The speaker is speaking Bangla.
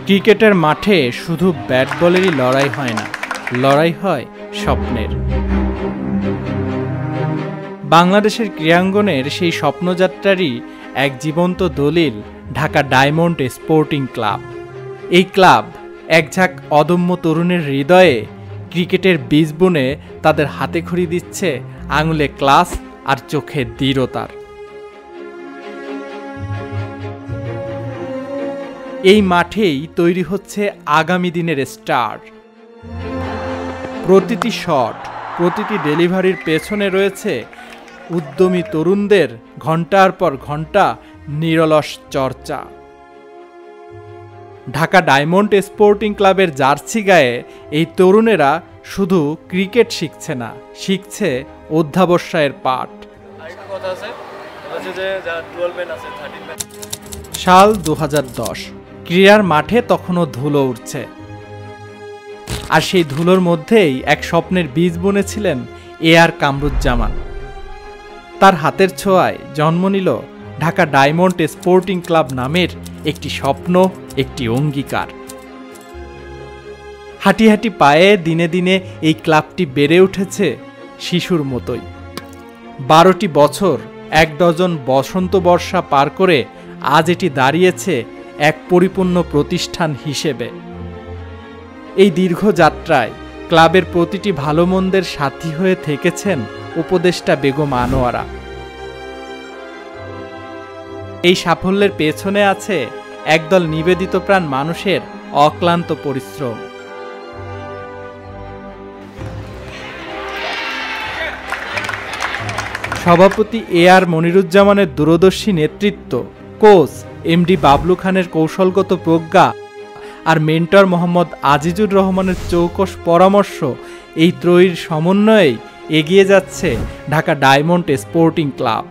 ক্রিকেটের মাঠে শুধু ব্যাট বলেরই লড়াই হয় না, লড়াই হয় স্বপ্নের। বাংলাদেশের ক্রীড়াঙ্গনের সেই স্বপ্নযাত্রারই এক জীবন্ত দলিল ঢাকা ডায়মন্ড স্পোর্টিং ক্লাব। এই ক্লাব একঝাঁক অদম্য তরুণের হৃদয়ে ক্রিকেটের বীজ বুনে তাদের হাতেখড়ি দিচ্ছে আঙুলে ক্লাস আর চোখে দৃঢ়তার। এই মাঠেই তৈরি হচ্ছে আগামী দিনের স্টার। প্রতিটি শট, প্রতিটি ডেলিভারির পেছনে রয়েছে উদ্যমী তরুণদের ঘন্টার পর ঘন্টা নিরলস চর্চা। ঢাকা ডায়মন্ড স্পোর্টিং ক্লাবের জার্সি গায়ে এই তরুণেরা শুধু ক্রিকেট শিখছে না, শিখছে অধ্যাবসায়ের পাঠ। সাল 2010, ক্রীড়ার মাঠে তখনও ধুলো উঠছে, আর সেই ধুলোর মধ্যেই এক স্বপ্নের বীজ বুনেছিলেন AR কামরুজ্জামান। তার হাতের ছোঁয়ায় জন্ম নিল ঢাকা ডায়মন্ড স্পোর্টিং ক্লাব নামের একটি স্বপ্ন, একটি অঙ্গীকার। হাঁটি হাঁটি পায়ে দিনে দিনে এই ক্লাবটি বেড়ে উঠেছে শিশুর মতোই। 12টি বছর, 1 ডজন বসন্ত বর্ষা পার করে আজ এটি দাঁড়িয়েছে এক পরিপূর্ণ প্রতিষ্ঠান হিসেবে। এই দীর্ঘ যাত্রায় ক্লাবের প্রতিটি ভালো মন্দের সাথী হয়ে থেকেছেন উপদেষ্টা বেগম আনোয়ারা। এই সাফল্যের পেছনে আছে একদল নিবেদিতপ্রাণ মানুষের অক্লান্ত পরিশ্রম। সভাপতি AR মনিরুজ্জামানের দূরদর্শী নেতৃত্ব, কোচ MD বাবলু খানের কৌশলগত প্রজ্ঞা আর মেন্টর মোহাম্মদ আজিজুর রহমানের চৌকস পরামর্শ, এই ত্রয়ীর সমন্বয়েই এগিয়ে যাচ্ছে ঢাকা ডায়মন্ড স্পোর্টিং ক্লাব।